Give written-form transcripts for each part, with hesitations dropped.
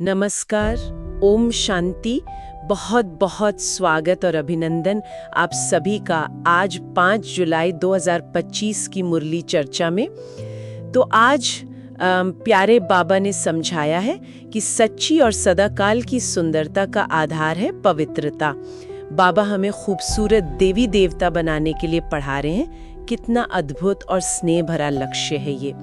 नमस्कार, ओम शांति। बहुत बहुत स्वागत और अभिनंदन आप सभी का आज 5 जुलाई 2025 की मुरली चर्चा में। तो आज प्यारे बाबा ने समझाया है कि सच्ची और सदाकाल की सुंदरता का आधार है पवित्रता। बाबा हमें खूबसूरत देवी देवता बनाने के लिए पढ़ा रहे हैं। कितना अद्भुत और स्नेह भरा लक्ष्य है ये।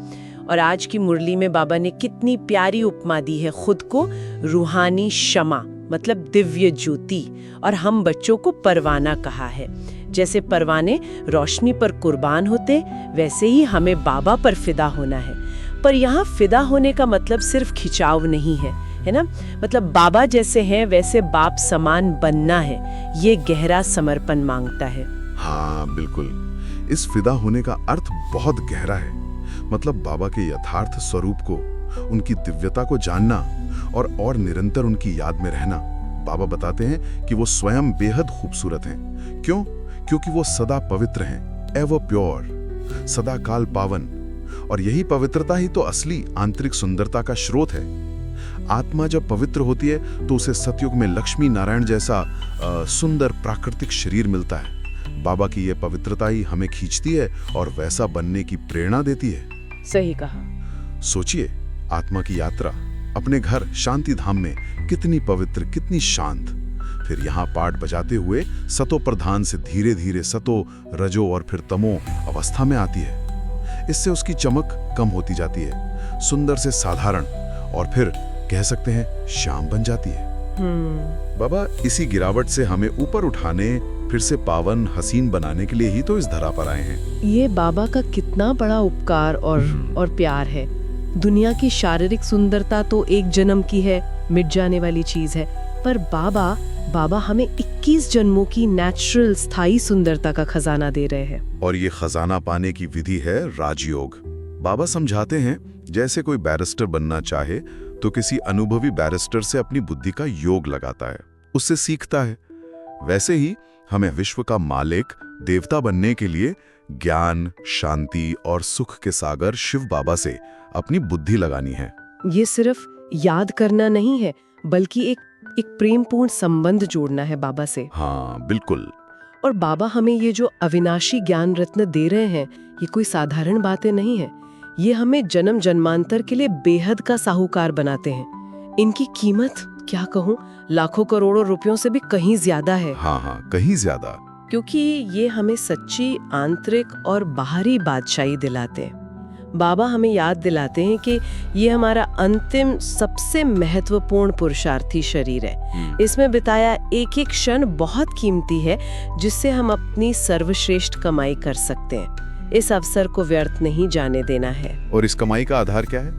और आज की मुरली में बाबा ने कितनी प्यारी उपमा दी है, खुद को रूहानी शमा मतलब दिव्य ज्योति, और हम बच्चों को परवाना कहा है। जैसे परवाने रोशनी पर कुर्बान होते, वैसे ही हमें बाबा पर फिदा होना है। पर यहाँ फिदा होने का मतलब सिर्फ खिंचाव नहीं है ना? मतलब बाबा जैसे हैं वैसे बाप समान बनना है। ये गहरा समर्पण मांगता है। हाँ बिल्कुल, इस फिदा होने का अर्थ बहुत गहरा है। मतलब बाबा के यथार्थ स्वरूप को, उनकी दिव्यता को जानना और निरंतर उनकी याद में रहना। बाबा बताते हैं कि वो स्वयं बेहद खूबसूरत हैं। क्यों? क्योंकि वो सदा पवित्र हैं, एवर प्योर, सदा काल पावन। और यही पवित्रता ही तो असली आंतरिक सुंदरता का स्रोत है। आत्मा जब पवित्र होती है तो उसे सतयुग में लक्ष्मी नारायण जैसा सुंदर प्राकृतिक शरीर मिलता है। बाबा की ये पवित्रता ही हमें खींचती है और वैसा बनने की प्रेरणा देती है। सही कहा। सोचिए, आत्मा की यात्रा अपने घर शांति धाम में कितनी पवित्र, कितनी शांत। फिर यहाँ पाठ बजाते हुए सतो प्रधान से धीरे धीरे सतो, रजो और फिर तमो अवस्था में आती है। इससे उसकी चमक कम होती जाती है, सुंदर से साधारण, और फिर कह सकते हैं श्याम बन जाती है। बाबा इसी गिरावट से हमें ऊपर उठाने, फिर से पावन हसीन बनाने के लिए ही तो इस धरा पर आए हैं। ये बाबा का कितना बड़ा उपकार और प्यार है। दुनिया की शारीरिक सुंदरता तो एक जन्म की है, मिट जाने वाली चीज है। पर बाबा हमें 21 जन्मों की नेचुरल स्थायी सुंदरता का खजाना दे रहे हैं। और ये खजाना पाने की विधि है राजयोग। बाबा समझाते हैं, जैसे कोई बैरिस्टर बनना चाहे तो किसी अनुभवी बैरिस्टर से अपनी बुद्धि का योग लगाता है, उससे सीखता है। वैसे ही हमें विश्व का मालिक, देवता बनने के लिए ज्ञान, शांति और सुख के सागर शिव बाबा से अपनी बुद्धि लगानी है। ये सिर्फ याद करना नहीं है, बल्कि एक प्रेमपूर्ण संबंध जोड़ना है बाबा से। हाँ बिल्कुल। और बाबा हमें ये जो अविनाशी ज्ञान रत्न दे रहे हैं, ये कोई साधारण बातें नहीं है। ये हमें जन्म जन्मांतर के लिए बेहद का साहूकार बनाते हैं। इनकी कीमत क्या कहूँ, लाखों करोड़ों रुपयों से भी कहीं ज्यादा है। हाँ, कहीं ज्यादा। क्योंकि ये हमें सच्ची आंतरिक और बाहरी बादशाही दिलाते हैं। बाबा हमें याद दिलाते हैं कि ये हमारा अंतिम सबसे महत्वपूर्ण पुरुषार्थी शरीर है। इसमें बिताया एक एक क्षण बहुत कीमती है, जिससे हम अपनी सर्वश्रेष्ठ कमाई कर सकते हैं। इस अवसर को व्यर्थ नहीं जाने देना है। और इस कमाई का आधार क्या है?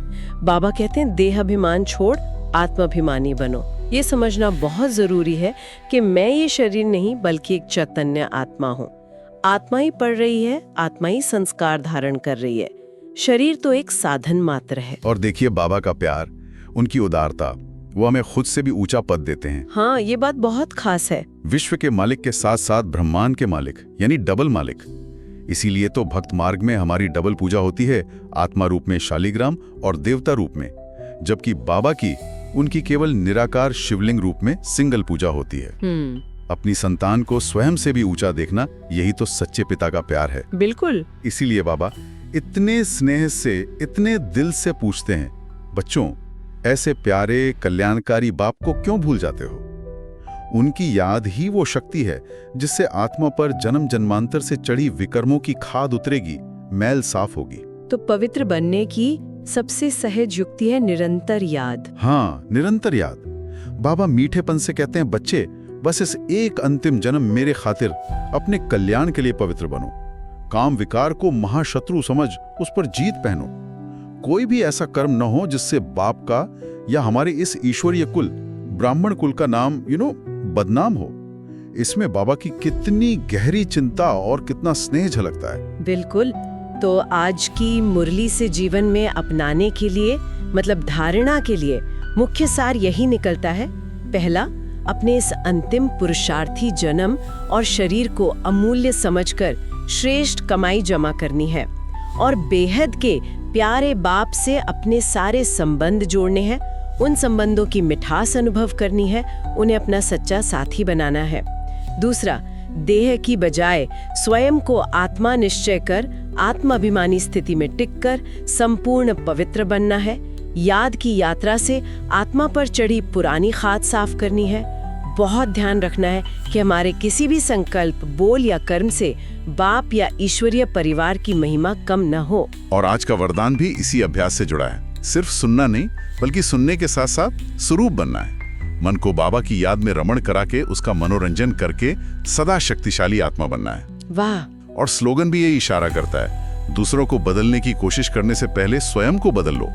बाबा कहते हैं, देहाभिमान छोड़ आत्माभिमानी बनो। ये समझना बहुत जरूरी है कि मैं ये शरीर नहीं बल्कि एक चैतन्य आत्मा हूँ। आत्मा ही पढ़ रही है, आत्मा ही संस्कार धारण कर रही है। शरीर तो एक साधन मात्र है। और देखिए बाबा का प्यार, उनकी उदारता, वो हमें खुद से भी ऊंचा पद देते हैं। हाँ, ये बात बहुत खास है। विश्व के मालिक के साथ साथ ब्रह्मांड के मालिक, यानी डबल मालिक। इसीलिए तो भक्त मार्ग में हमारी डबल पूजा होती है, आत्मा रूप में शालिग्राम और देवता रूप में, जबकि बाबा की उनकी केवल निराकार शिवलिंग रूप में सिंगल पूजा होती है। अपनी संतान को स्वयं से भी ऊंचा देखना, यही तो सच्चे पिता का प्यार है। बिल्कुल। इसीलिए बाबा इतने स्नेह से, इतने दिल से पूछते हैं, बच्चों ऐसे प्यारे कल्याणकारी बाप को क्यों भूल जाते हो? उनकी याद ही वो शक्ति है जिससे आत्मा पर जन्म जन्मांतर से चढ़ी विकर्मों की खाद उतरेगी, मैल साफ होगी। तो पवित्र बनने की सबसे सहज युक्ति है निरंतर याद। हाँ, निरंतर याद। बाबा मीठेपन से कहते हैं, बच्चे बस इस एक अंतिम जन्म मेरे खातिर अपने कल्याण के लिए पवित्र बनो। काम विकार को महाशत्रु समझ उस पर जीत पहनो। कोई भी ऐसा कर्म न हो जिससे बाप का या हमारे इस ईश्वरीय कुल, ब्राह्मण कुल का नाम बदनाम हो। इसमें बाबा की कितनी गहरी चिंता और कितना स्नेह झलकता है। बिल्कुल। तो आज की मुरली से जीवन में अपनाने के लिए, मतलब धारणा के लिए, मुख्य सार यही निकलता है। पहला, अपने इस अंतिम पुरुषार्थी जन्म और शरीर को अमूल्य समझकर श्रेष्ठ कमाई जमा करनी है और बेहद के प्यारे बाप से अपने सारे संबंध जोड़ने हैं उन संबंधों की मिठास अनुभव करनी है, उन्हें अपना सच्चा साथी बनाना है। दूसरा, देह की बजाय स्वयं को आत्मा निश्चय कर आत्माभिमानी स्थिति में टिककर संपूर्ण पवित्र बनना है। याद की यात्रा से आत्मा पर चढ़ी पुरानी खाद साफ करनी है। बहुत ध्यान रखना है कि हमारे किसी भी संकल्प, बोल या कर्म से बाप या ईश्वरीय परिवार की महिमा कम न हो। और आज का वरदान भी इसी अभ्यास से जुड़ा है। सिर्फ सुनना नहीं, बल्कि सुनने के साथ साथ स्वरूप बनना है। मन को बाबा की याद में रमण करा के उसका मनोरंजन करके सदा शक्तिशाली आत्मा बनना है। वाह। और स्लोगन भी यही इशारा करता है, दूसरों को बदलने की कोशिश करने से पहले स्वयं को बदल लो।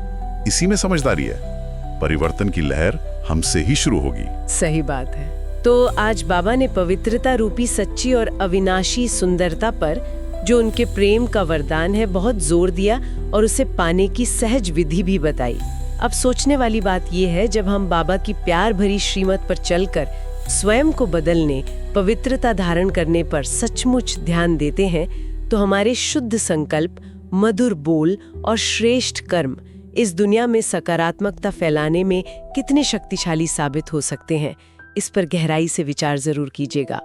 इसी में समझदारी है। परिवर्तन की लहर हमसे ही शुरू होगी। सही बात है। तो आज बाबा ने पवित्रता रूपी सच्ची और अविनाशी सुंदरता पर, जो उनके प्रेम का वरदान है, बहुत जोर दिया और उसे पाने की सहज विधि भी बताई। अब सोचने वाली बात यह है, जब हम बाबा की प्यार भरी श्रीमत पर चलकर स्वयं को बदलने, पवित्रता धारण करने पर सचमुच ध्यान देते हैं, तो हमारे शुद्ध संकल्प, मधुर बोल और श्रेष्ठ कर्म इस दुनिया में सकारात्मकता फैलाने में कितने शक्तिशाली साबित हो सकते हैं। इस पर गहराई से विचार जरूर कीजिएगा।